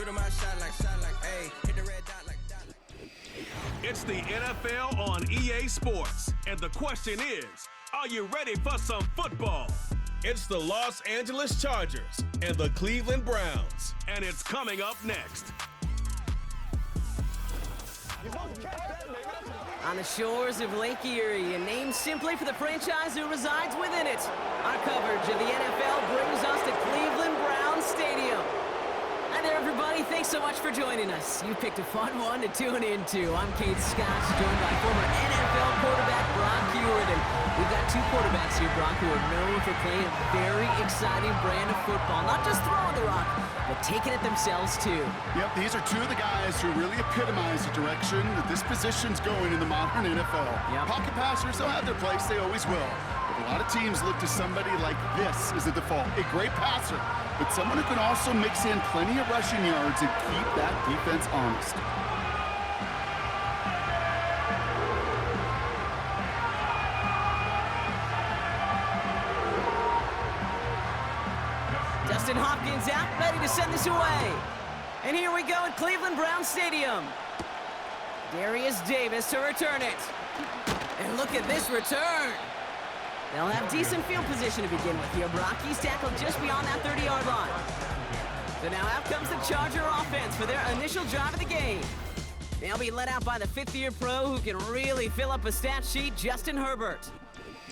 Shooting my shot like, ayy, hit the red dot like dot. It's the NFL on EA Sports, and the question is, are you ready for some football? It's the Los Angeles Chargers and the Cleveland Browns, and it's coming up next. On the shores of Lake Erie, and named simply for the franchise who resides within it, our coverage of the NFL brings us to Cleveland Browns Stadium. Hi there, everybody. Thanks so much for joining us. You picked a fun one to tune into. I'm Kate Scott, joined by former NFL quarterback Brock Hewitt, and we've got two quarterbacks here, Brock, who are known for playing a very exciting brand of football. Not just throwing the rock, but taking it themselves, too. Yep, these are two of the guys who really epitomize the direction that this position's going in the modern NFL. Yep. Pocket passers, they'll have their place. They always will. But a lot of teams look to somebody like this as a default. A great passer, but someone who can also mix in plenty of rushing yards and keep that defense honest. Justin Hopkins out, ready to send this away. And here we go at Cleveland Browns Stadium. Darius Davis to return it. And look at this return. They'll have decent field position to begin with here. Brock, he's tackled just beyond that 30-yard line. So now out comes the Charger offense for their initial drive of the game. They'll be led out by the fifth-year pro who can really fill up a stat sheet, Justin Herbert.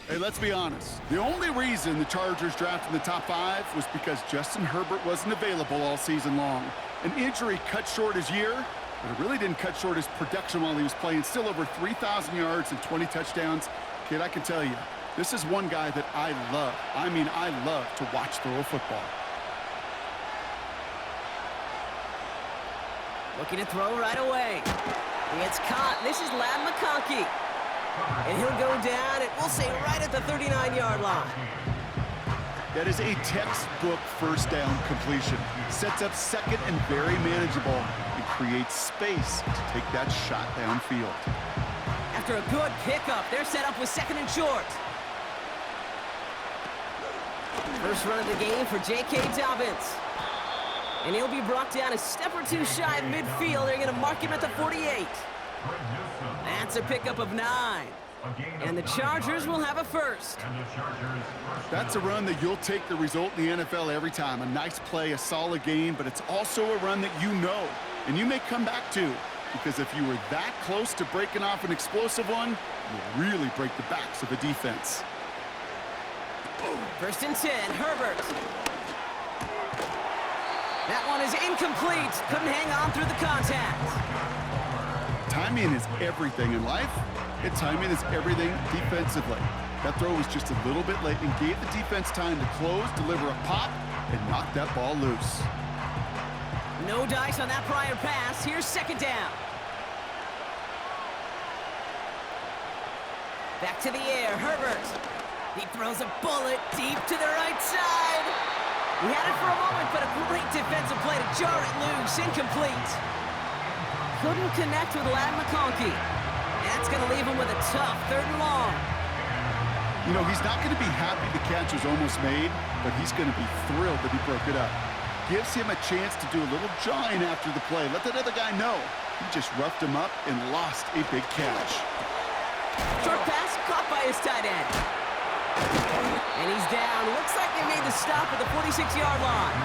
Hey, let's be honest. The only reason the Chargers drafted in the top 5 was because Justin Herbert wasn't available all season long. An injury cut short his year, but it really didn't cut short his production while he was playing. Still over 3,000 yards and 20 touchdowns. Kid, I can tell you, this is one guy that I love. I mean, I love to watch throw a football. Looking to throw right away. It's caught. This is Ladd McConkey. And he'll go down, and we'll say right at the 39-yard line. That is a textbook first down completion. Sets up second and very manageable and creates space to take that shot downfield. After a good pickup, they're set up with second and short. First run of the game for J.K. Dobbins. And he'll be brought down a step or two shy of midfield. They're going to mark him at the 48. That's a pickup of 9. And the Chargers will have a first. That's a run that you'll take the result in the NFL every time. A nice play, a solid game, but it's also a run that you know, and you may come back to, because if you were that close to breaking off an explosive one, you'll really break the backs of the defense. First and 10, Herbert. That one is incomplete. Couldn't hang on through the contact. Timing is everything in life, and timing is everything defensively. That throw was just a little bit late and gave the defense time to close, deliver a pop, and knock that ball loose. No dice on that prior pass. Here's second down. Back to the air, Herbert. He throws a bullet deep to the right side. He had it for a moment, but a great defensive play to jar it loose. Incomplete. Couldn't connect with Ladd McConkey. That's going to leave him with a tough 3rd and long. You know, he's not going to be happy the catch was almost made, but he's going to be thrilled that he broke it up. Gives him a chance to do a little jawing after the play. Let that other guy know. He just roughed him up and lost a big catch. Short pass caught by his tight end. And he's down. Looks like they made the stop at the 46-yard line.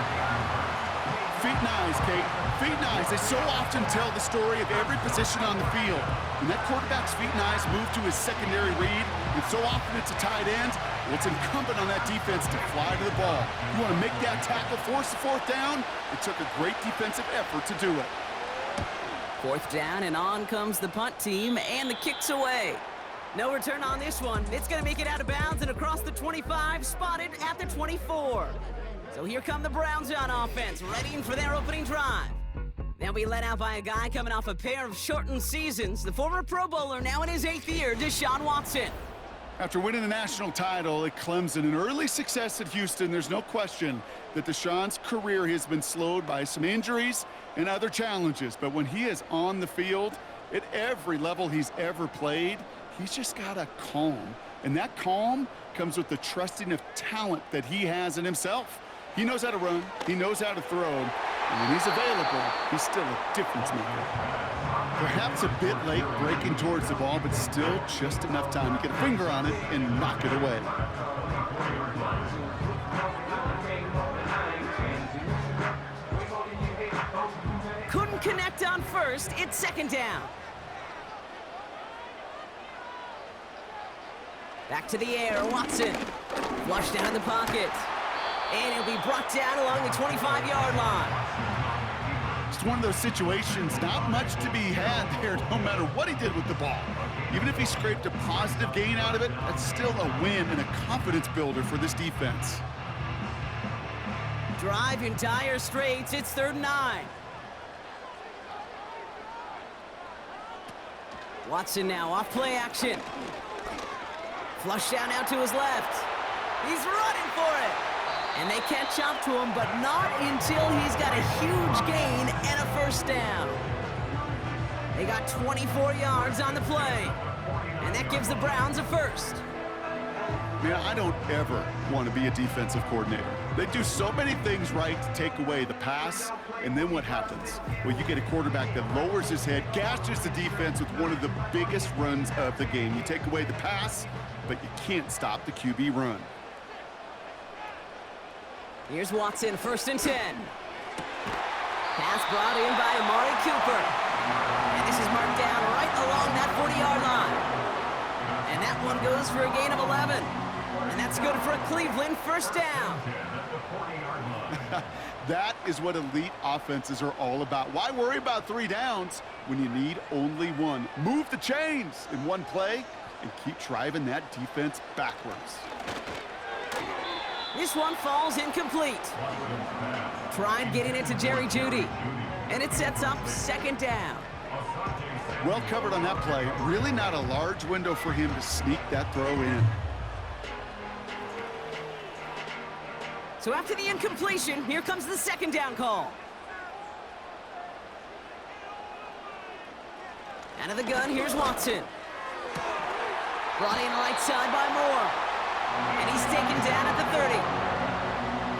Feet and eyes, Kate. Feet and eyes. They so often tell the story of every position on the field. When that quarterback's feet and eyes move to his secondary read, and so often it's a tight end, well, it's incumbent on that defense to fly to the ball. You want to make that tackle, force the 4th down? It took a great defensive effort to do it. 4th down, and on comes the punt team, and the kick's away. No return on this one. It's going to make it out of bounds and across the 25, spotted at the 24. So here come the Browns on offense, ready for their opening drive. They'll be led out by a guy coming off a pair of shortened seasons. The former Pro Bowler, now in his 8th year, Deshaun Watson. After winning the national title at Clemson and early success at Houston, there's no question that Deshaun's career has been slowed by some injuries and other challenges. But when he is on the field, at every level he's ever played, he's just got a calm. And that calm comes with the trusting of talent that he has in himself. He knows how to run, he knows how to throw, And when he's available, he's still a difference maker. Perhaps a bit late breaking towards the ball, but still just enough time to get a finger on it and knock it away. Couldn't connect on first. It's second down. Back to the air, Watson. Flush down in the pocket. And he'll be brought down along the 25-yard line. It's one of those situations, not much to be had there no matter what he did with the ball. Even if he scraped a positive gain out of it, that's still a win and a confidence builder for this defense. Drive in dire straits. It's 3rd and 9. Watson now off play action. Flush down out to his left. He's running for it. And they catch up to him, but not until he's got a huge gain and a first down. They got 24 yards on the play. And that gives the Browns a first. Man, I don't ever want to be a defensive coordinator. They do so many things right to take away the pass, and then what happens? Well, you get a quarterback that lowers his head, gashes the defense with one of the biggest runs of the game. You take away the pass, but you can't stop the QB run. Here's Watson, 1st and 10. Pass brought in by Amari Cooper. And this is marked down right along that 40-yard line. And that one goes for a gain of 11. And that's good for a Cleveland first down. That is what elite offenses are all about. Why worry about 3 downs when you need only 1? Move the chains in one play and keep driving that defense backwards. This one falls incomplete. Tried getting it to Jerry Jeudy. And it sets up 2nd down. Well covered on that play. Really not a large window for him to sneak that throw in. So after the incompletion, here comes the 2nd down call. Out of the gun, here's Watson. Brought in right side by Moore. And he's taken down at the 30.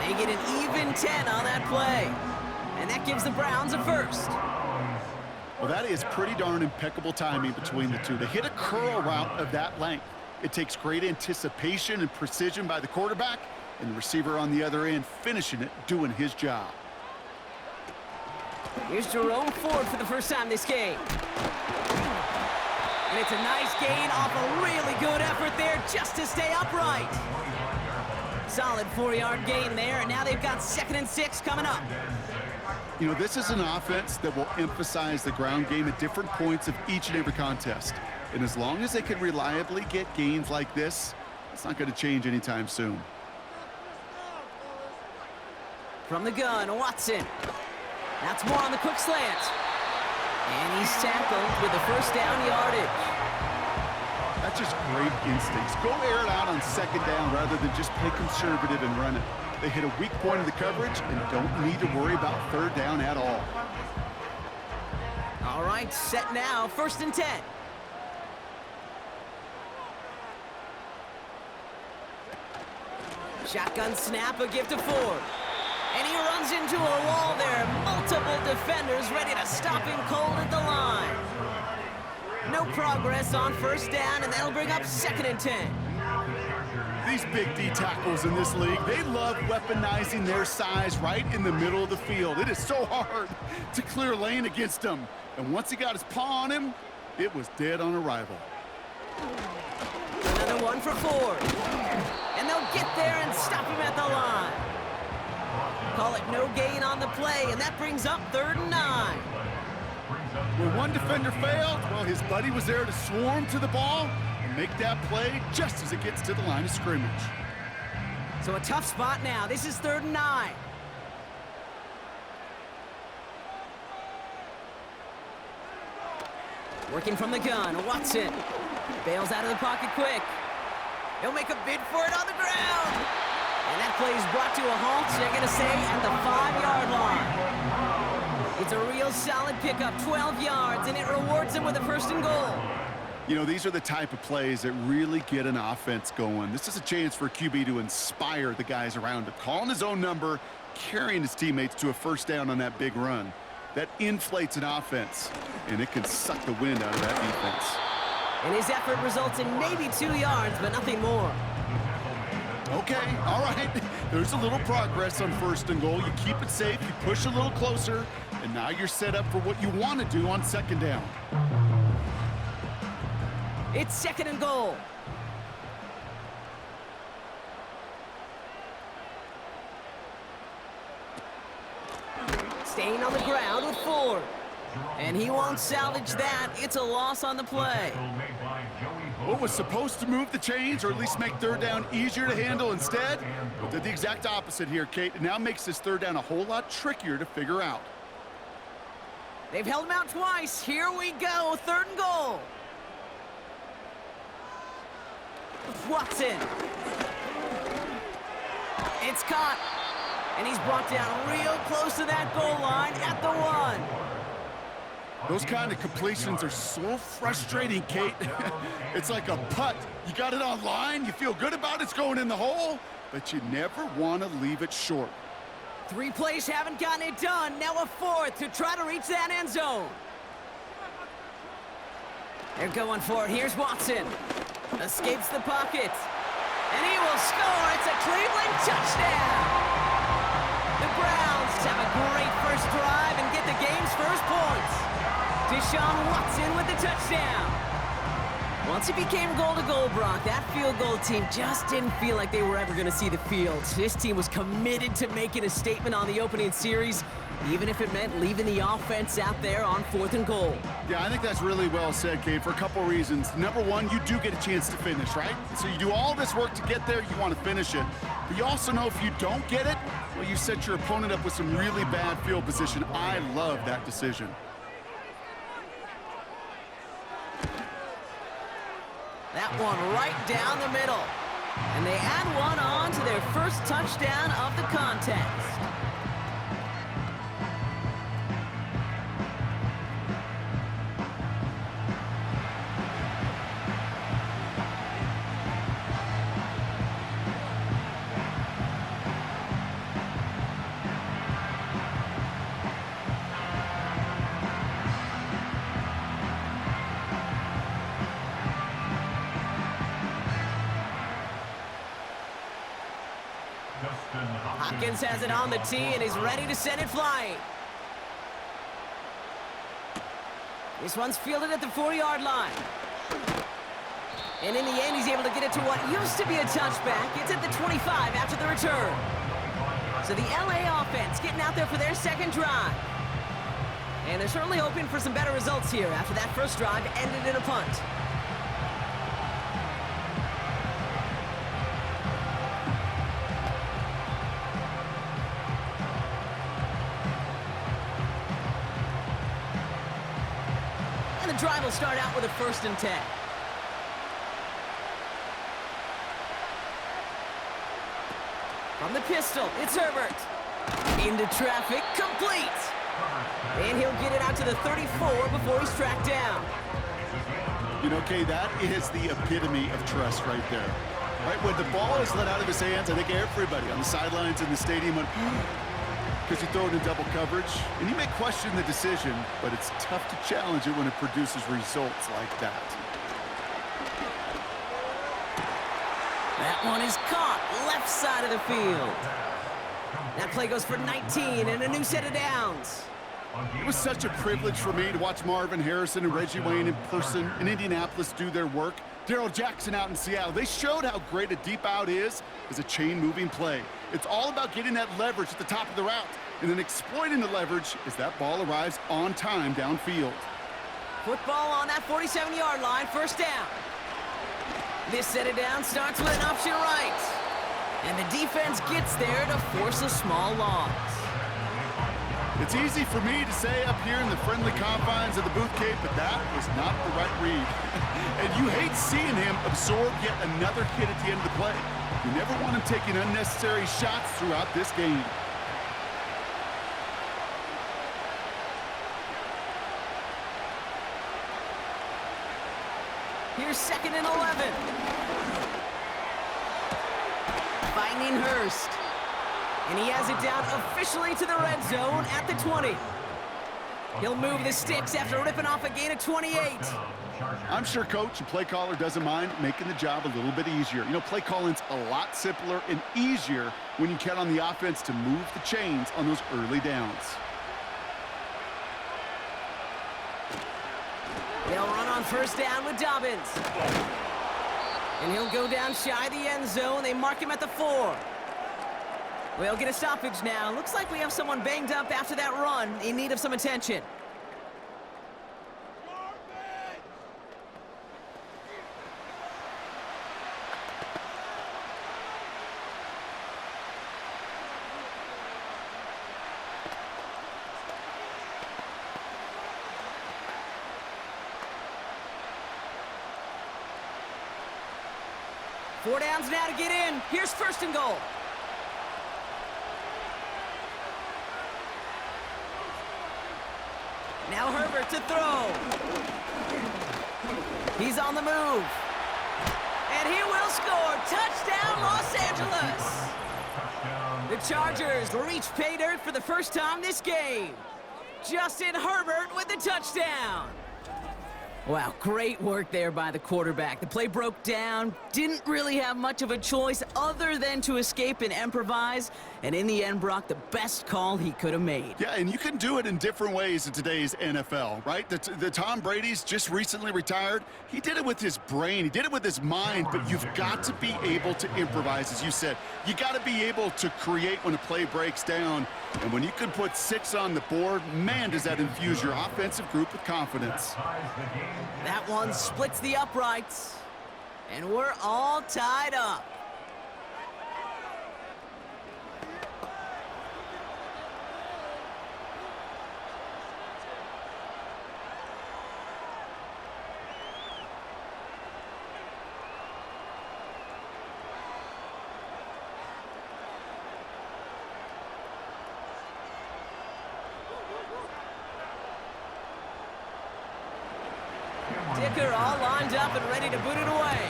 They get an even 10 on that play. And that gives the Browns a first. Well, that is pretty darn impeccable timing between the two. To hit a curl route of that length, it takes great anticipation and precision by the quarterback, and the receiver on the other end finishing it, doing his job. Here's Jerome Ford for the first time this game. And it's a nice gain off a really good effort there just to stay upright. Solid 4-yard gain there, and now they've got 2nd and 6 coming up. You know, this is an offense that will emphasize the ground game at different points of each and every contest. And as long as they can reliably get gains like this, it's not going to change anytime soon. From the gun, Watson. That's more on the quick slant. And he's tackled with the first down yardage. That's just great instincts. Go air it out on 2nd down rather than just play conservative and run it. They hit a weak point of the coverage and don't need to worry about 3rd down at all. All right, set now, 1st and 10. Shotgun snap, a gift to Ford. And he runs into a wall there. Multiple defenders ready to stop him cold at the line. No progress on 1st down, and that'll bring up 2nd and 10. These big D tackles in this league, they love weaponizing their size right in the middle of the field. It is so hard to clear lane against them. And once he got his paw on him, it was dead on arrival. Another one for Ford. And they'll get there and stop him at the line. Call it no gain on the play, and that brings up 3rd and 9. When one defender failed, well, his buddy was there to swarm to the ball and make that play just as it gets to the line of scrimmage. So a tough spot now. This is 3rd and 9. Working from the gun, Watson. Bails out of the pocket quick. He'll make a bid for it on the ground. And that play is brought to a halt, they're going to say, at the 5-yard line. It's a real solid pickup, 12 yards, and it rewards him with a 1st and goal. You know, these are the type of plays that really get an offense going. This is a chance for QB to inspire the guys around him, calling his own number carrying his teammates to a first down on that big run. That inflates an offense, and it can suck the wind out of that defense. And his effort results in maybe 2 yards, but nothing more. Okay, all right. There's a little progress on 1st and goal. You keep it safe, you push a little closer, and now you're set up for what you want to do on 2nd down. It's 2nd and goal. Staying on the ground with Ford. And he won't salvage that. It's a loss on the play. What was supposed to move the chains, or at least make 3rd down easier to handle instead, but did the exact opposite here, Kate. It now makes this 3rd down a whole lot trickier to figure out. They've held him out twice. Here we go. 3rd and goal. Watson. It's caught. And he's brought down real close to that goal line at the 1. Those kind of completions are so frustrating, Kate. It's like a putt. You got it on line, you feel good about it's going in the hole, but you never want to leave it short. 3 plays haven't gotten it done. Now a 4th to try to reach that end zone. They're going for it. Here's Watson. Escapes the pocket. And he will score. It's a Cleveland touchdown. The Browns have a great first drive and get the game's first points. Deshaun Watson with the touchdown. Once it became goal-to-goal, Brock, that field goal team just didn't feel like they were ever going to see the field. This team was committed to making a statement on the opening series, even if it meant leaving the offense out there on 4th and goal. Yeah, I think that's really well said, Kate, for a couple reasons. Number one, you do get a chance to finish, right? So you do all this work to get there, you want to finish it. But you also know if you don't get it, well, you set your opponent up with some really bad field position. I love that decision. That one right down the middle. And they add one on to their first touchdown of the contest. Hopkins has it on the tee and is ready to send it flying. This one's fielded at the 40-yard line. And in the end, he's able to get it to what used to be a touchback. It's at the 25 after the return. So the LA offense getting out there for their 2nd drive. And they're certainly hoping for some better results here after that first drive ended in a punt. The drive will start out with a 1st and 10. From the pistol, it's Herbert. Into traffic, complete. And he'll get it out to the 34 before he's tracked down. You know, Kay, that is the epitome of trust right there. Right, when the ball is let out of his hands, I think everybody on the sidelines in the stadium went, because you throw it in double coverage, and you may question the decision, but it's tough to challenge it when it produces results like that. That one is caught, left side of the field. That play goes for 19 and a new set of downs. It was such a privilege for me to watch Marvin Harrison and Reggie Wayne in person in Indianapolis do their work. Darrell Jackson out in Seattle. They showed how great a deep out is as a chain-moving play. It's all about getting that leverage at the top of the route and then exploiting the leverage as that ball arrives on time downfield. Football on that 47-yard line, 1st down. This set of downs starts with an option right. And the defense gets there to force a small loss. It's easy for me to say up here in the friendly confines of the booth, Cape, but that was not the right read. And you hate seeing him absorb yet another hit at the end of the play. You never want him taking unnecessary shots throughout this game. Here's 2nd and 11. Finding Hurst. And he has it down officially to the red zone at the 20. He'll move the sticks after ripping off a gain of 28. I'm sure coach and play caller doesn't mind making the job a little bit easier. You know, play calling's a lot simpler and easier when you count on the offense to move the chains on those early downs. They'll run on first down with Dobbins. And he'll go down shy of the end zone. They mark him at the 4. We'll get a stoppage now. Looks like we have someone banged up after that run in need of some attention. Four downs now to get in. Here's first and goal. Now Herbert to throw. He's on the move. And he will score. Touchdown, Los Angeles. The Chargers reach pay dirt for the first time this game. Justin Herbert with the touchdown. Wow, great work there by the quarterback. The play broke down, didn't really have much of a choice other than to escape and improvise, and in the end, Brock, the best call he could have made. Yeah, and you can do it in different ways in today's NFL, right? The Tom Brady's just recently retired. He did it with his brain. He did it with his mind, but you've got to be able to improvise, as you said. You got to be able to create when a play breaks down, and when you can put 6 on the board, man, does that infuse your offensive group with confidence. That one splits the uprights, and we're all tied up. Dicker all lined up and ready to boot it away.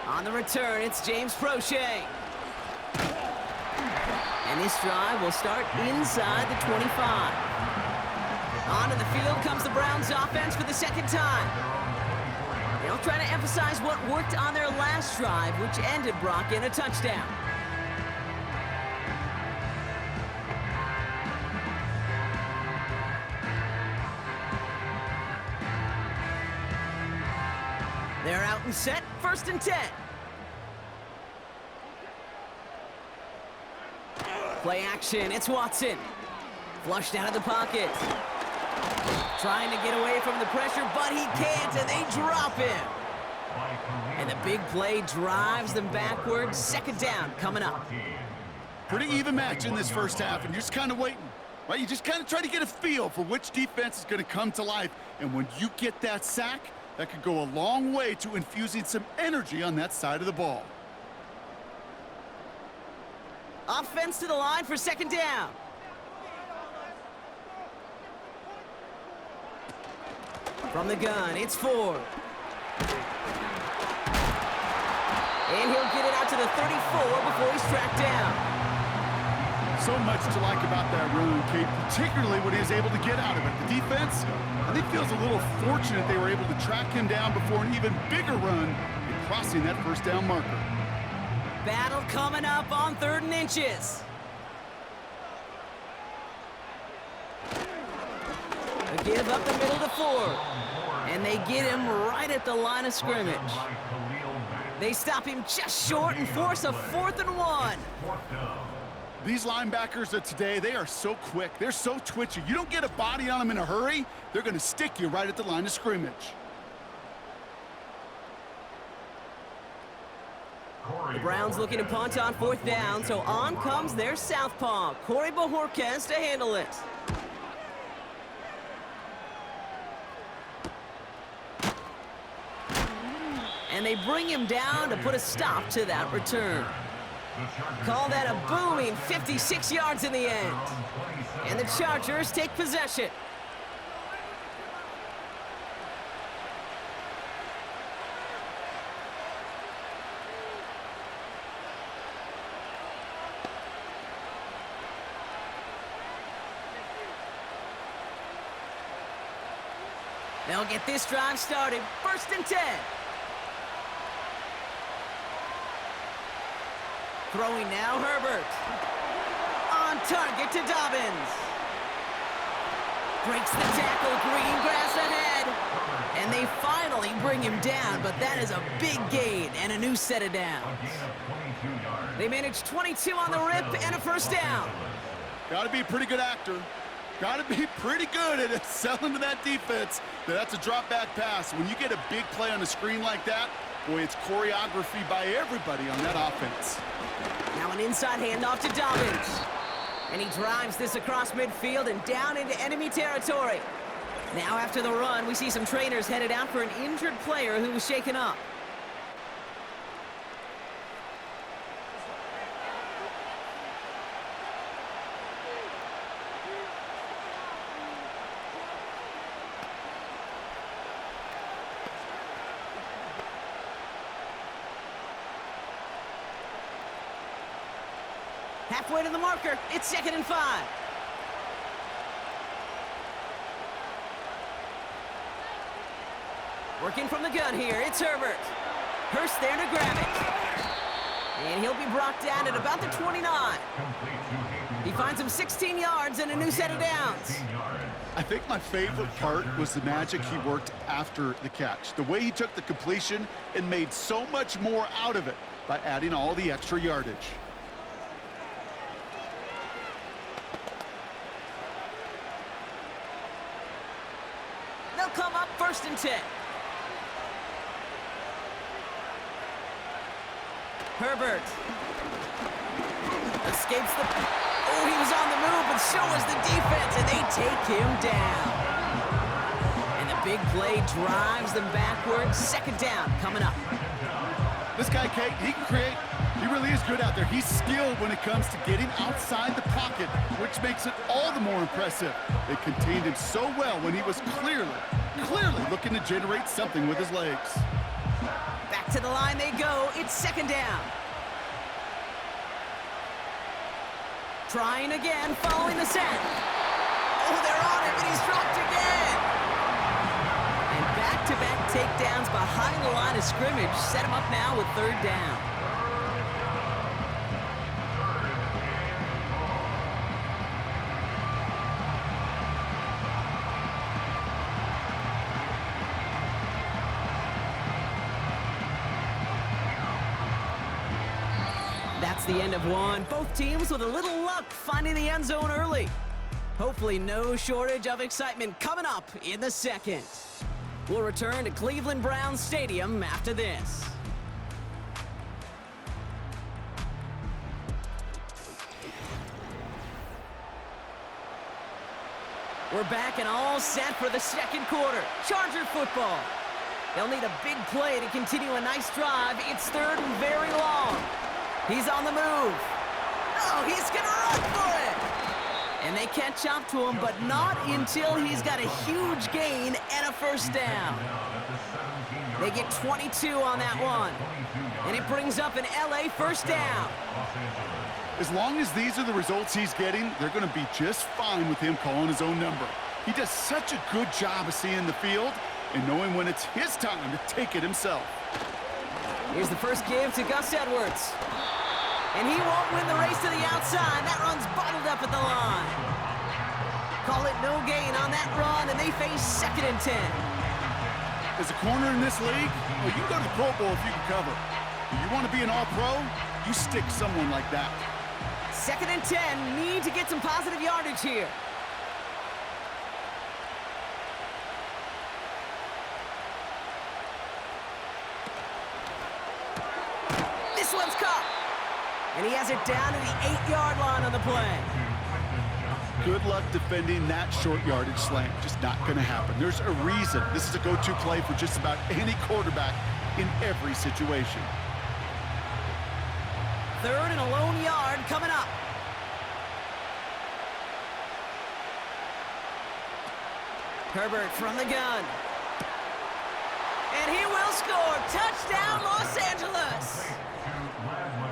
On the return, it's James Prochet. And this drive will start inside the 25. Onto the field comes the Browns offense for the second time. They'll try to emphasize what worked on their last drive, which ended Brock in a touchdown. They're out and set, first and 10. Play action, it's Watson. Flushed out of the pocket. Trying to get away from the pressure, but he can't, and they drop him. And the big play drives them backwards. Second down coming up. Pretty even match in this first half, and you're just kind of waiting, right? You just kind of try to get a feel for which defense is going to come to life. And when you get that sack, that could go a long way to infusing some energy on that side of the ball. Offense to the line for second down. From the gun, it's Ford. And he'll get it out to the 34 before he's tracked down. So much to like about that run, Kate, particularly what he was able to get out of it. The defense, I think, feels a little fortunate they were able to track him down before an even bigger run in crossing that first down marker. Battle coming up on 3rd and inches. A give up the middle to Ford. And they get him right at the line of scrimmage. They stop him just short and force a 4th and 1. These linebackers of today, they are so quick. They're so twitchy. You don't get a body on them in a hurry, they're going to stick you right at the line of scrimmage. The Browns looking to punt on 4th down, so on comes their southpaw, Corey Bojorquez, to handle it. And they bring him down to put a stop to that return. Call that a booming 56 yards in the end. And the Chargers take possession. They'll get this drive started. 1st and 10. Throwing now, Herbert. On target to Dobbins. Breaks the tackle, green grass ahead. And they finally bring him down, but that is a big gain and a new set of downs. They managed 22 on the rip and a 1st down. Got to be a pretty good actor. Got to be pretty good at selling to that defense. That's a drop-back pass. When you get a big play on the screen like that, boy, it's choreography by everybody on that offense. Now an inside handoff to Dobbins. And he drives this across midfield and down into enemy territory. Now after the run, we see some trainers headed out for an injured player who was shaken up. Halfway to the marker, it's 2nd and 5. Working from the gun here, it's Herbert. Hurst there to grab it. And he'll be brought down at about the 29. He finds him 16 yards and a new set of downs. I think my favorite part was the magic he worked after the catch. The way he took the completion and made so much more out of it by adding all the extra yardage. They'll come up 1st and 10. Herbert escapes the... Oh, he was on the move, but so was the defense, and they take him down. And the big play drives them backwards. 2nd down coming up. This guy, Kate, he can create. He really is good out there. He's skilled when it comes to getting outside the pocket, which makes it all the more impressive. They contained him so well when he was clearly looking to generate something with his legs. Back to the line they go. It's 2nd down. Trying again, following the set. Oh, they're on him, and he's dropped again. And back-to-back takedowns behind the line of scrimmage set him up now with 3rd down. That's the end of one. Both teams with a little luck finding the end zone early. Hopefully no shortage of excitement coming up in the 2nd. We'll return to Cleveland Browns Stadium after this. We're back and all set for the 2nd quarter. Charger football. They'll need a big play to continue a nice drive. It's 3rd and very long. He's on the move. Oh, he's gonna run for it. And they catch up to him, but not until he's got a huge gain and a 1st down. They get 22 on that one. And it brings up an LA 1st down. As long as these are the results he's getting, they're going to be just fine with him calling his own number. He does such a good job of seeing the field and knowing when it's his time to take it himself. Here's the first give to Gus Edwards. And he won't win the race to the outside. That run's bottled up at the line. Call it no gain on that run, and they face 2nd and 10. As a corner in this league, well, you can go to the Pro Bowl if you can cover. Do you want to be an all-pro? You stick someone like that. 2nd and 10, need to get some positive yardage here. This one's caught. And he has it down to the 8-yard line on the play. Good luck defending that short yardage slant. Just not going to happen. There's a reason this is a go-to play for just about any quarterback in every situation. 3rd and a lone yard coming up. Herbert from the gun. And he will score. Touchdown, Los Angeles.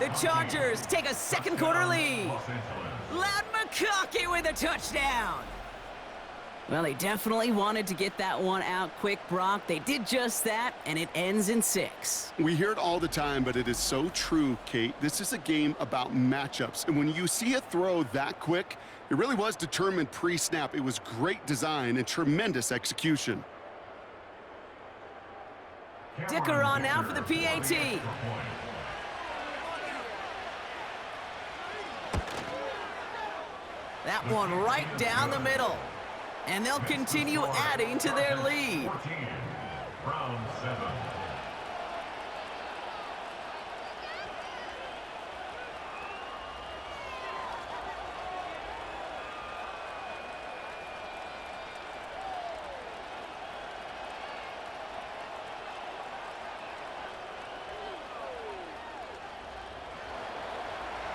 The Chargers take a 2nd quarter lead. Loud McConkey with a touchdown. Well, they definitely wanted to get that one out quick, Brock. They did just that, and it ends in 6. We hear it all the time, but it is so true, Kate. This is a game about matchups, and when you see a throw that quick, it really was determined pre-snap. It was great design and tremendous execution. Dicker on now for the PAT. That one right down the middle. And they'll continue adding to their lead. Round 7.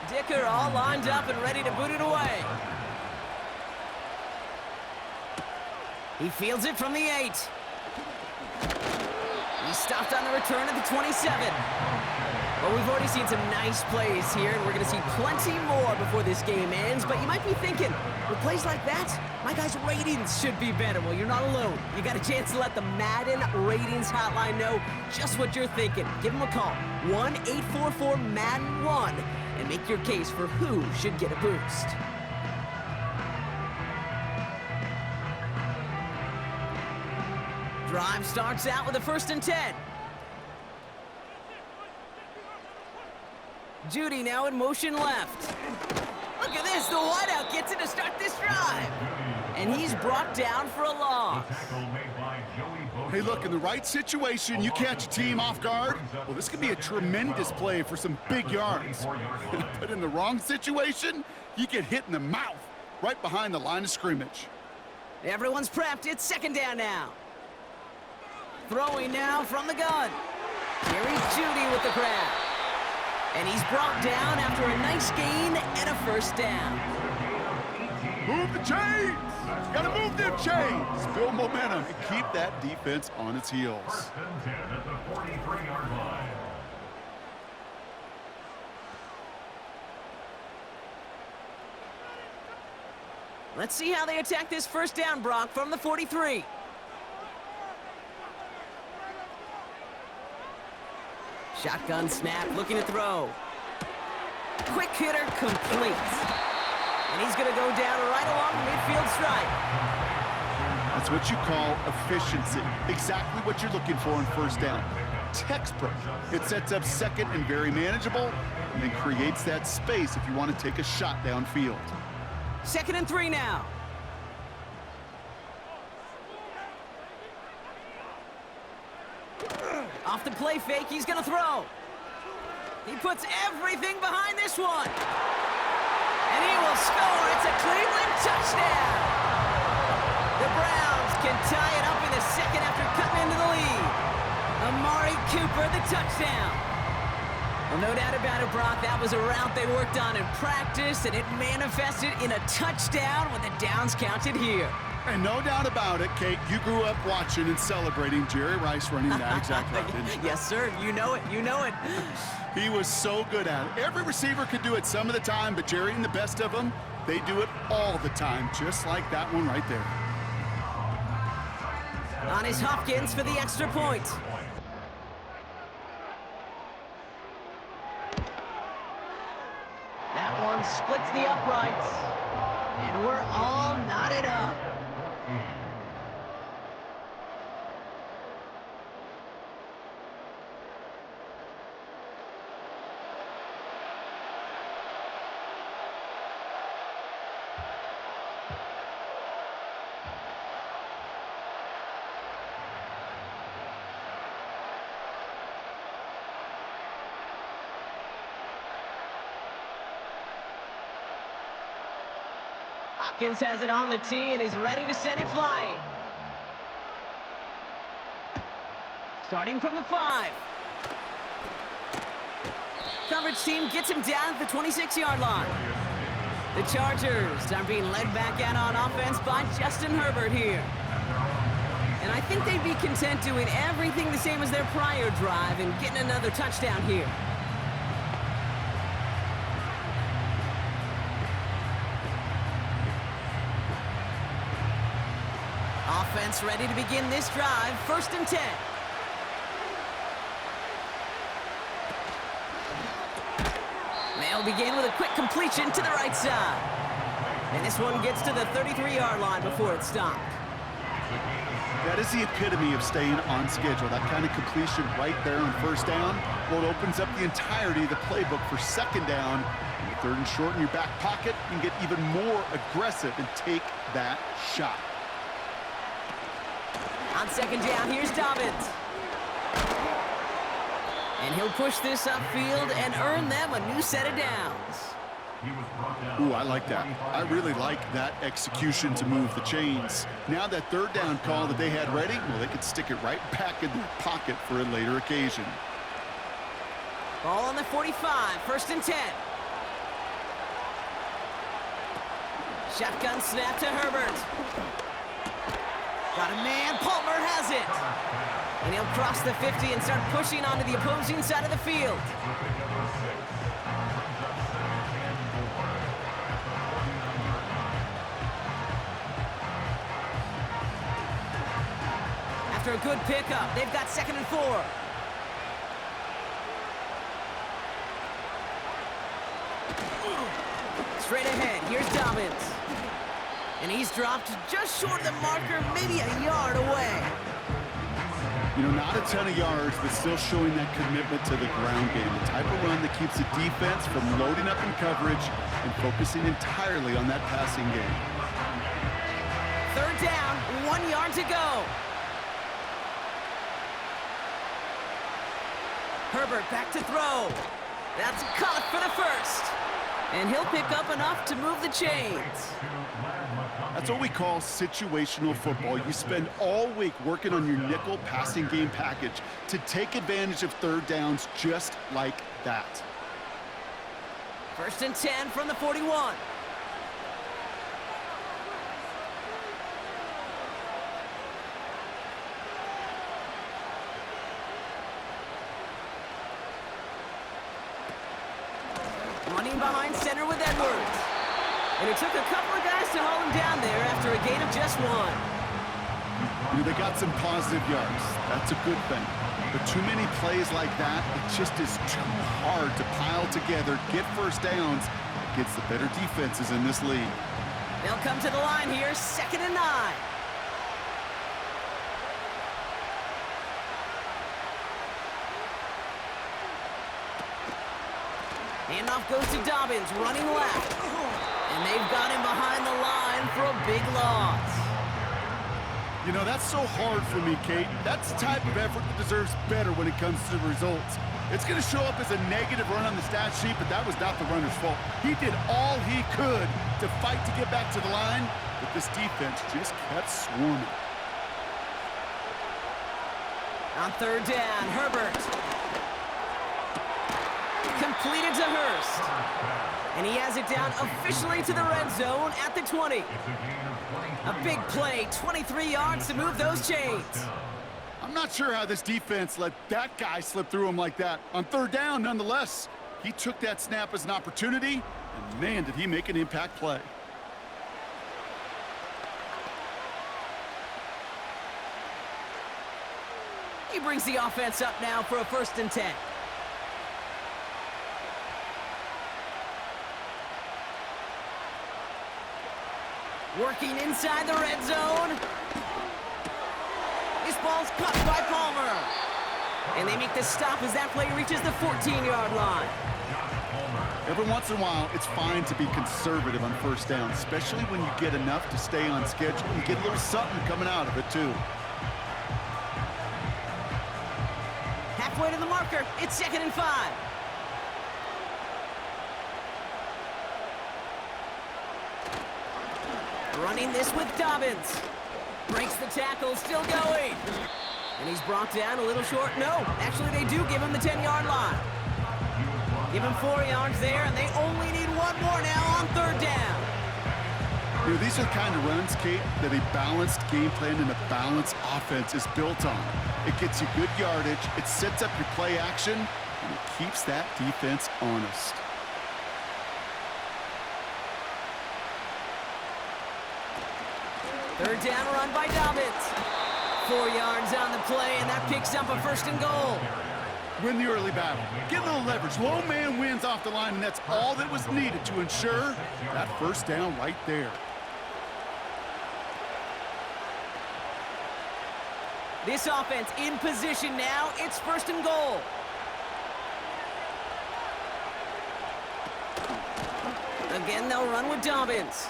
Dicker all lined up and ready to boot it away. He fields it from the 8. He stopped on the return at the 27. Well, we've already seen some nice plays here, and we're going to see plenty more before this game ends. But you might be thinking, with plays like that, my guys' ratings should be better. Well, you're not alone. You got a chance to let the Madden ratings hotline know just what you're thinking. Give them a call, 1-844-MADDEN-1, and make your case for who should get a boost. Drive starts out with a 1st and 10. Judy now in motion left. Look at this, the wideout gets it to start this drive. And he's brought down for a loss. Hey, look, in the right situation, you catch a team off guard. Well, this could be a tremendous play for some big yards. But in the wrong situation, you get hit in the mouth right behind the line of scrimmage. Everyone's prepped. It's 2nd down now. Throwing now from the gun. Here's Judy with the grab. And he's brought down after a nice gain and a 1st down. Move the chains! Gotta move them chains! Build momentum and keep that defense on its heels. 1st and 10 at the 43-yard line. Let's see how they attack this 1st down, Brock, from the 43. Shotgun snap, looking to throw. Quick hitter complete. And he's going to go down right along the midfield stripe. That's what you call efficiency. Exactly what you're looking for in 1st down. Textbook. It sets up 2nd and very manageable, and then creates that space if you want to take a shot downfield. 2nd and 3 now. Off the play fake, he's gonna throw. He puts everything behind this one. And he will score. It's a Cleveland touchdown. The Browns can tie it up in the 2nd after cutting into the lead. Amari Cooper, the touchdown. Well, no doubt about it, Brock. That was a route they worked on in practice, and it manifested in a touchdown with the downs counted here. And no doubt about it, Kate, you grew up watching and celebrating Jerry Rice running that exact route, didn't you? Yes, sir. You know it. You know it. He was so good at it. Every receiver could do it some of the time, but Jerry and the best of them, they do it all the time, just like that one right there. On is Hopkins for the extra point. That one splits the uprights. And we're all knotted up. Hopkins has it on the tee and is ready to send it flying. Starting from the 5. Coverage team gets him down at the 26-yard line. The Chargers are being led back out on offense by Justin Herbert here. And I think they'd be content doing everything the same as their prior drive and getting another touchdown here. Offense ready to begin this drive. 1st and 10. They'll begin with a quick completion to the right side. And this one gets to the 33-yard line before it's stopped. That is the epitome of staying on schedule. That kind of completion right there on 1st down. Well, it opens up the entirety of the playbook for 2nd down. And 3rd and short in your back pocket, you can get even more aggressive and take that shot. On 2nd down, here's Dobbins. And he'll push this upfield and earn them a new set of downs. Ooh, I like that. I really like that execution to move the chains. Now that 3rd down call that they had ready, well, they could stick it right back in their pocket for a later occasion. Ball on the 45, 1st and 10. Shotgun snap to Herbert. Got a man, Palmer has it. And he'll cross the 50 and start pushing onto the opposing side of the field. After a good pickup, they've got 2nd and 4. Straight ahead, here's Dobbins. And he's dropped just short of the marker, maybe a yard away. You know, not a ton of yards, but still showing that commitment to the ground game. The type of run that keeps the defense from loading up in coverage and focusing entirely on that passing game. 3rd down, 1 yard to go. Herbert back to throw. That's caught for the 1st. And he'll pick up enough to move the chains. That's what we call situational football. You spend all week working on your nickel passing game package to take advantage of 3rd downs just like that. 1st and 10 from the 41. Running behind center with Edwards. And it took a couple of guys to hold him down there after a gain of just 1. You know, they got some positive yards. That's a good thing. But too many plays like that, it just is too hard to pile together, get 1st downs against the better defenses in this league. They'll come to the line here, 2nd and 9. Handoff goes to Dobbins, running left. And they've got him behind the line for a big loss. You know, that's so hard for me, Kate. That's the type of effort that deserves better when it comes to the results. It's going to show up as a negative run on the stat sheet, but that was not the runner's fault. He did all he could to fight to get back to the line, but this defense just kept swarming. On 3rd down, Herbert. Completed to Hurst. And he has it down officially to the red zone at the 20. A big play, 23 yards to move those chains. I'm not sure how this defense let that guy slip through him like that. On 3rd down, nonetheless, he took that snap as an opportunity, and man, did he make an impact play. He brings the offense up now for a 1st and 10. Working inside the red zone. This ball's caught by Palmer. And they make the stop as that play reaches the 14-yard line. Every once in a while, it's fine to be conservative on 1st down, especially when you get enough to stay on schedule and get a little something coming out of it, too. Halfway to the marker, it's 2nd and 5. Running this with Dobbins. Breaks the tackle, still going. And he's brought down a little short. No, actually they do give him the 10-yard line. Give him 4 yards there, and they only need 1 more now on 3rd down. You know, these are the kind of runs, Kate, that a balanced game plan and a balanced offense is built on. It gets you good yardage, it sets up your play action, and it keeps that defense honest. Third down run by Dobbins. 4 yards on the play, and that picks up a 1st and goal. Win the early battle. Get a little leverage. Low man wins off the line, and that's all that was needed to ensure that 1st down right there. This offense in position now. It's 1st and goal. Again, they'll run with Dobbins.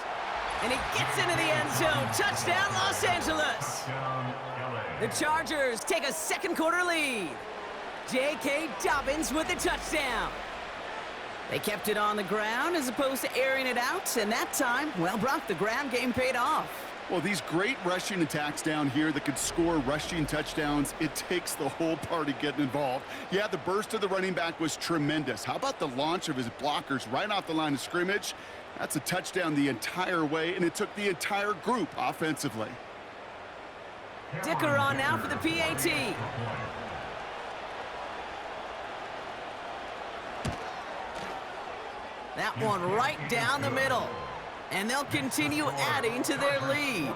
And he gets into the end zone. Touchdown, Los Angeles. The Chargers take a 2nd quarter lead. J.K. Dobbins with the touchdown. They kept it on the ground as opposed to airing it out. And that time, well, Brock, the ground game paid off. Well, these great rushing attacks down here that could score rushing touchdowns, it takes the whole party getting involved. Yeah, the burst of the running back was tremendous. How about the launch of his blockers right off the line of scrimmage? That's a touchdown the entire way, and it took the entire group offensively. Dicker on now for the PAT. That one right down the middle. And they'll continue adding to their lead.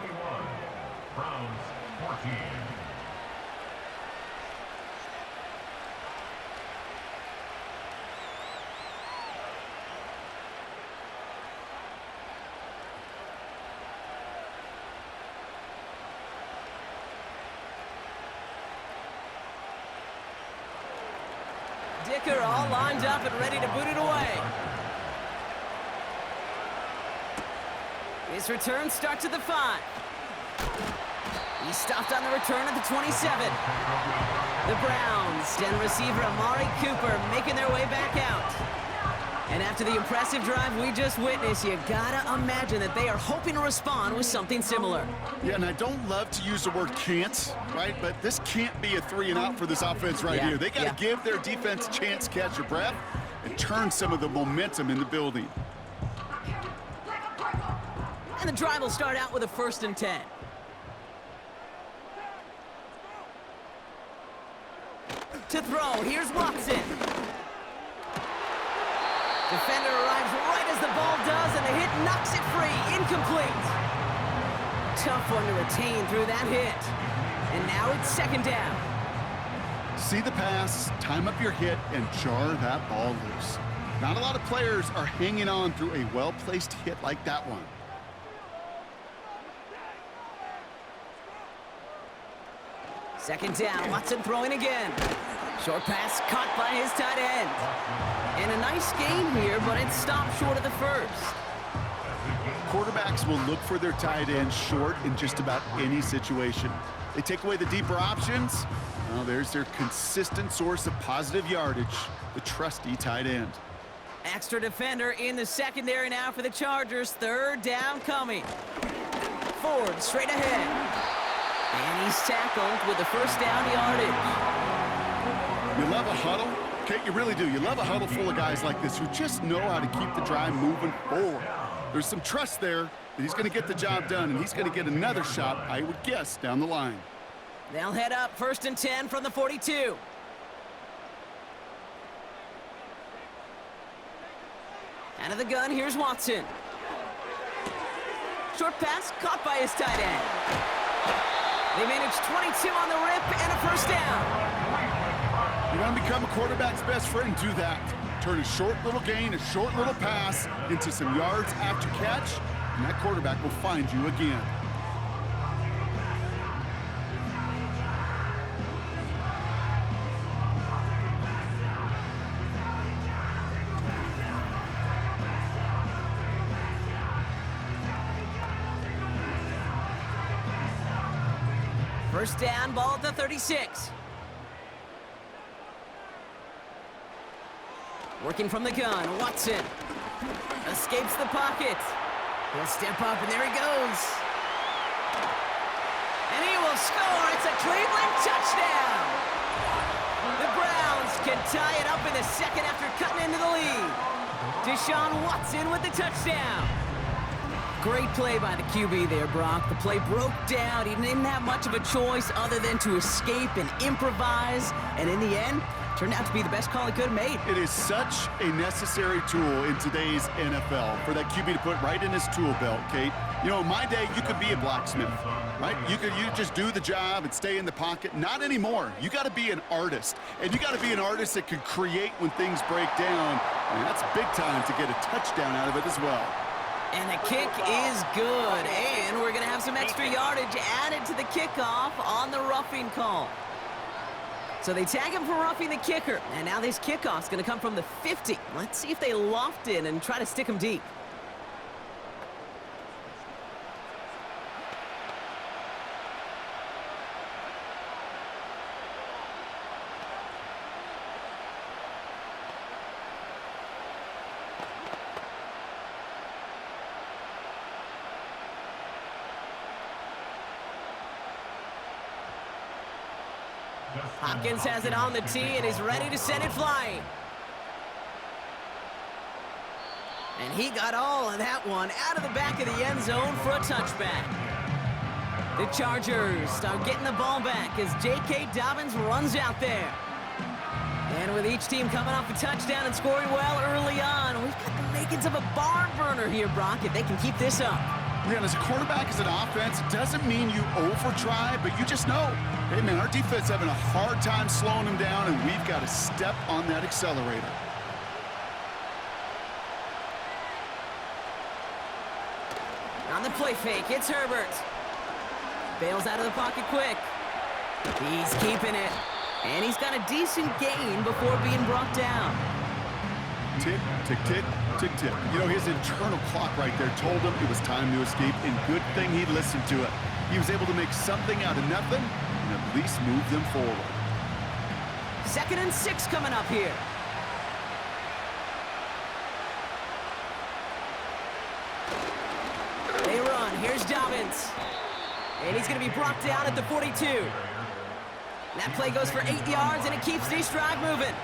Browns 14. Dicker all lined up and ready to boot it away. His return starts at the 5. He stopped on the return at the 27. The Browns and receiver Amari Cooper making their way back out. And after the impressive drive we just witnessed, you gotta imagine that they are hoping to respond with something similar. Yeah, and I don't love to use the word can't, right? But this can't be a 3-and-out for this offense right here. They got to give their defense a chance to catch their breath and turn some of the momentum in the building. And the drive will start out with a 1st and 10. To throw, here's Watson. Defender arrives right as the ball does, and the hit knocks it free. Incomplete. Tough one to retain through that hit. And now it's 2nd down. See the pass, time up your hit, and jar that ball loose. Not a lot of players are hanging on through a well-placed hit like that one. 2nd down, Watson throwing again. Short pass caught by his tight end. And a nice game here, but it stopped short of the 1st. Quarterbacks will look for their tight end short in just about any situation. They take away the deeper options. Well, there's their consistent source of positive yardage, the trusty tight end. Extra defender in the secondary now for the Chargers. 3rd down coming. Ford straight ahead. And he's tackled with the 1st down yardage. You love a huddle? Okay, you really do. You love a huddle full of guys like this who just know how to keep the drive moving forward. There's some trust there that he's going to get the job done, and he's going to get another shot, I would guess, down the line. They'll head up 1st and 10 from the 42. Out of the gun, here's Watson. Short pass caught by his tight end. They managed 22 on the rip and a 1st down. You want to become a quarterback's best friend, do that. Turn a short little gain, a short little pass into some yards after catch, and that quarterback will find you again. First down, ball at the 36. Working from the gun, Watson escapes the pocket. He'll step up, and there he goes. And he will score. It's a Cleveland touchdown. The Browns can tie it up in the 2nd after cutting into the lead. Deshaun Watson with the touchdown. Great play by the QB there, Brock. The play broke down. He didn't have much of a choice other than to escape and improvise. And in the end, Turned out to be the best call he could have made. It is such a necessary tool in today's NFL for that QB to put right in his tool belt, Kate. You know, in my day, you could be a blacksmith, right? You just do the job and stay in the pocket. Not anymore. You got to be an artist. And you got to be an artist that can create when things break down. And that's big time to get a touchdown out of it as well. And the kick is good. And we're going to have some extra yardage added to the kickoff on the roughing call. So they tag him for roughing the kicker. And now this kickoff's going to come from the 50. Let's see if they loft in and try to stick him deep. Hopkins has it on the tee and is ready to send it flying. And he got all of that one out of the back of the end zone for a touchback. The Chargers start getting the ball back as J.K. Dobbins runs out there. And with each team coming off a touchdown and scoring well early on, we've got the makings of a barn burner here, Brock, if they can keep this up. Yeah, and as a quarterback, as an offense, it doesn't mean you over-try, but you just know, hey, man, our defense having a hard time slowing them down, and we've got to step on that accelerator. On the play fake, it's Herbert. Bails out of the pocket quick. He's keeping it. And he's got a decent gain before being brought down. Tick, tick, tick, tick, tick. You know, his internal clock right there told him it was time to escape, and good thing he listened to it. He was able to make something out of nothing and at least move them forward. 2nd and 6 coming up here. They run. Here's Dobbins. And he's going to be brought down at the 42. That play goes for 8 yards, and it keeps this drive moving.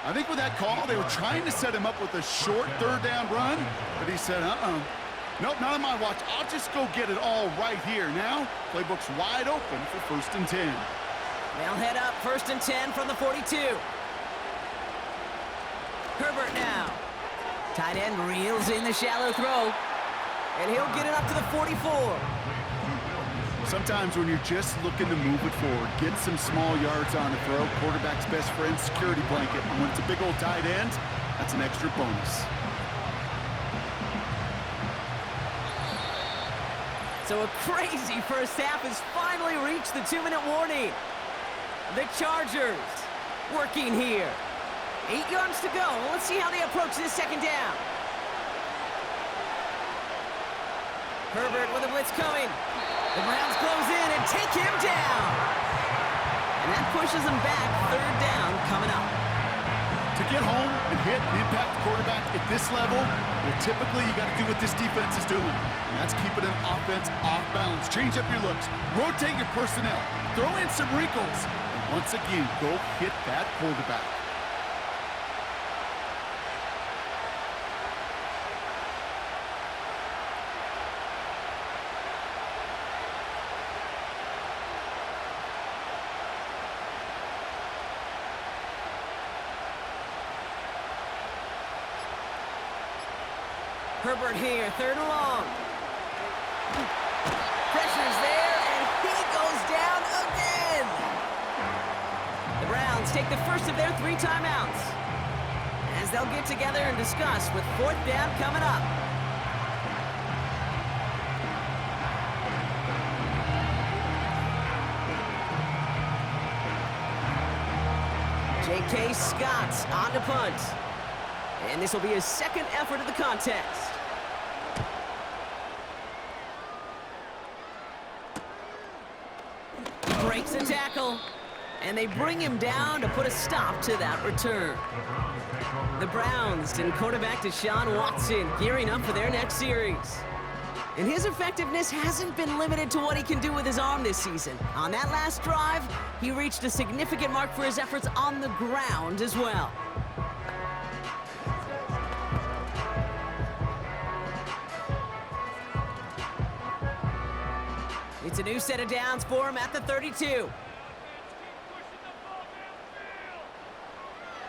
I think with that call, they were trying to set him up with a short 3rd down run, but he said, nope, not on my watch. I'll just go get it all right here. Now, playbook's wide open for 1st and 10. They'll head up 1st and 10 from the 42. Herbert now. Tight end reels in the shallow throw, and he'll get it up to the 44. Sometimes when you're just looking to move it forward, get some small yards on the throw, quarterback's best friend, security blanket. And when it's a big old tight end, that's an extra bonus. So a crazy first half has finally reached the 2-minute warning. The Chargers working here. 8 yards to go. Let's see how they approach this 2nd down. Herbert with a blitz coming. The Browns close in and take him down. And that pushes them back. 3rd down coming up. To get home and hit and impact the quarterback at this level, well, typically you got to do what this defense is doing. And that's keeping an offense off balance. Change up your looks. Rotate your personnel. Throw in some wrinkles. And once again, go hit that quarterback. Herbert here, 3rd and long. Pressure's there, and he goes down again. The Browns take the first of their 3 timeouts as they'll get together and discuss with 4th down coming up. J.K. Scott's on to punt. And this will be his 2nd effort of the contest. Breaks a tackle, and they bring him down to put a stop to that return. The Browns and quarterback Deshaun Watson gearing up for their next series. And his effectiveness hasn't been limited to what he can do with his arm this season. On that last drive, he reached a significant mark for his efforts on the ground as well. It's a new set of downs for him at the 32.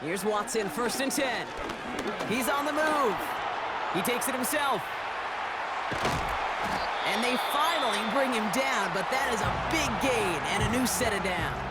Here's Watson, 1st and 10. He's on the move. He takes it himself. And they finally bring him down, but that is a big gain and a new set of downs.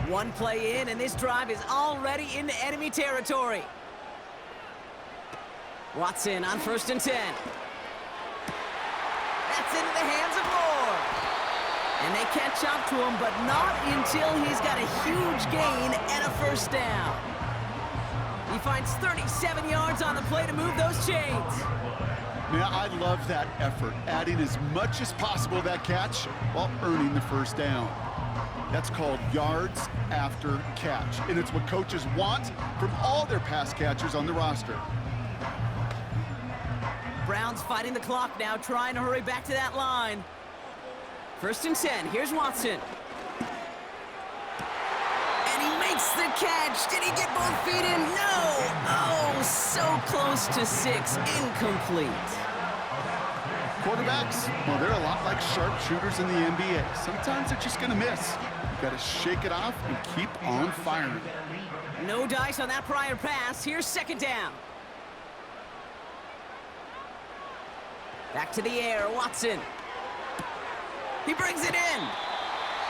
One play in, and this drive is already into enemy territory. Watson on 1st and 10. That's into the hands of Moore. And they catch up to him, but not until he's got a huge gain and a 1st down. He finds 37 yards on the play to move those chains. Man, I love that effort, adding as much as possible to that catch while earning the 1st down. That's called yards after catch, and it's what coaches want from all their pass catchers on the roster. Browns fighting the clock now, trying to hurry back to that line. 1st and 10, here's Watson. And he makes the catch. Did he get both feet in? No! Oh, so close to 6, incomplete. Quarterbacks, well, they're a lot like sharpshooters in the NBA. Sometimes they're just gonna miss. You gotta shake it off and keep on firing. No dice on that prior pass. Here's 2nd down. Back to the air, Watson. He brings it in.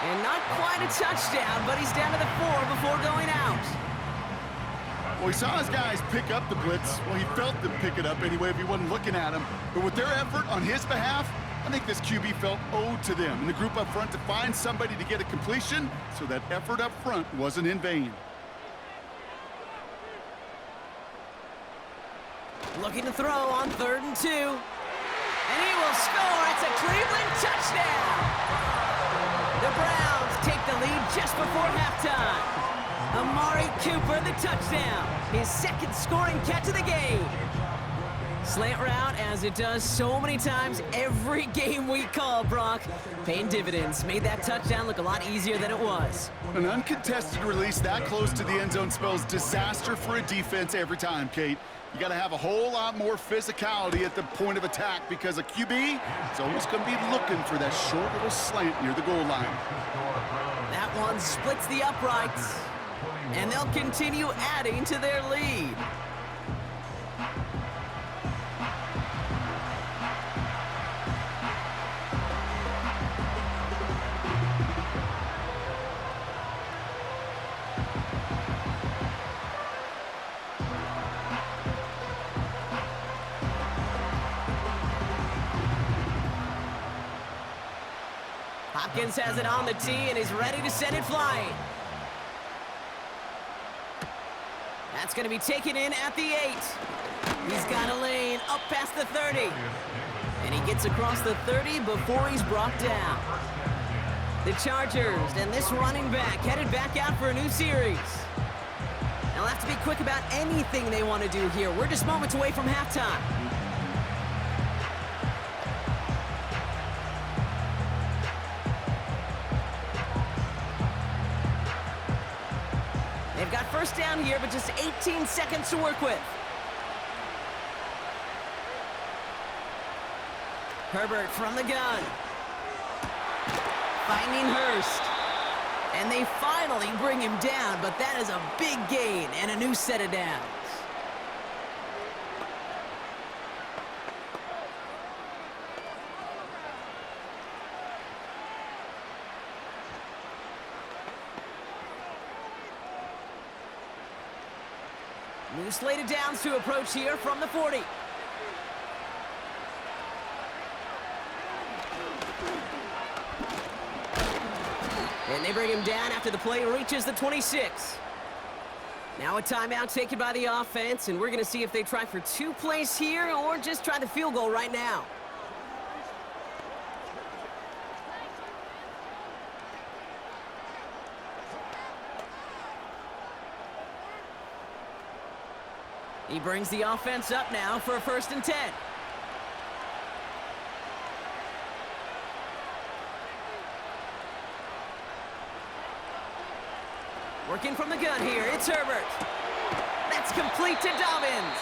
And not quite a touchdown, but he's down to the 4 before going out. Well, he saw his guys pick up the blitz. Well, he felt them pick it up anyway if he wasn't looking at him. But with their effort on his behalf, I think this QB felt owed to them and the group up front to find somebody to get a completion, so that effort up front wasn't in vain. Looking to throw on 3rd and 2. And he will score. It's a Cleveland touchdown. The Browns take the lead just before halftime. Amari Cooper, the touchdown. His 2nd scoring catch of the game. Slant route, as it does so many times every game we call, Brock. Paying dividends. Made that touchdown look a lot easier than it was. An uncontested release that close to the end zone spells disaster for a defense every time, Kate. You got to have a whole lot more physicality at the point of attack, because a QB is always going to be looking for that short little slant near the goal line. That one splits the uprights, and they'll continue adding to their lead. Hopkins has it on the tee and is ready to send it flying. That's going to be taken in at the 8. He's got a lane up past the 30. And he gets across the 30 before he's brought down. The Chargers and this running back headed back out for a new series. They'll have to be quick about anything they want to do here. We're just moments away from halftime. They've got 1st down here, but just 18 seconds to work with. Herbert from the gun. Finding Hurst. And they finally bring him down, but that is a big gain and a new set of downs. New slate of downs to approach here from the 40. And they bring him down after the play reaches the 26. Now a timeout taken by the offense, and we're going to see if they try for 2 plays here or just try the field goal right now. He brings the offense up now for a 1st and 10. Working from the gun here, it's Herbert. That's complete to Dobbins.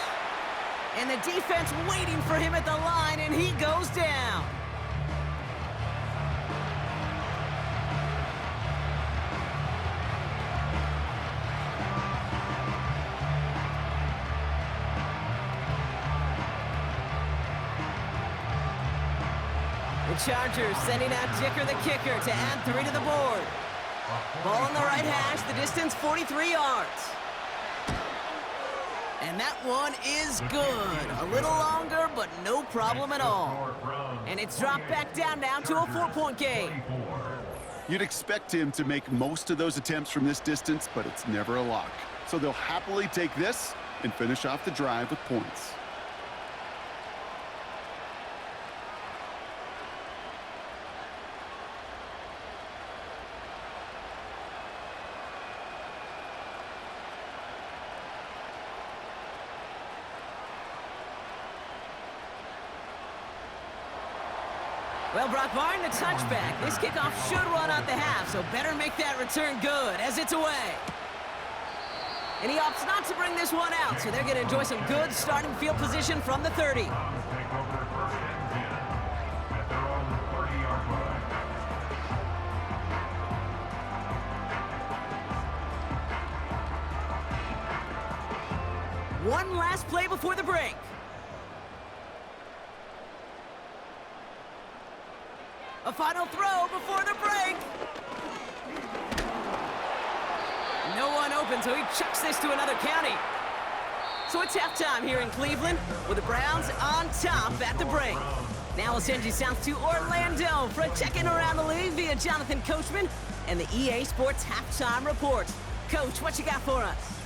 And the defense waiting for him at the line, and he goes down. The Chargers sending out Dicker the kicker to add 3 to the board. Ball on the right hash, the distance 43 yards. And that one is good. A little longer, but no problem at all. And it's dropped back down now to a 4-point game. You'd expect him to make most of those attempts from this distance, but it's never a lock. So they'll happily take this and finish off the drive with points. Well, Brock, barring the touchback, this kickoff should run out the half, so better make that return good as it's away. And he opts not to bring this one out, so they're going to enjoy some good starting field position from the 30. One last play before the break. A final throw before the break. No one open, so he chucks this to another county. So it's halftime here in Cleveland with the Browns on top at the break. Now we'll send you south to Orlando for a check-in around the league via Jonathan Coachman and the EA Sports Halftime Report. Coach, what you got for us?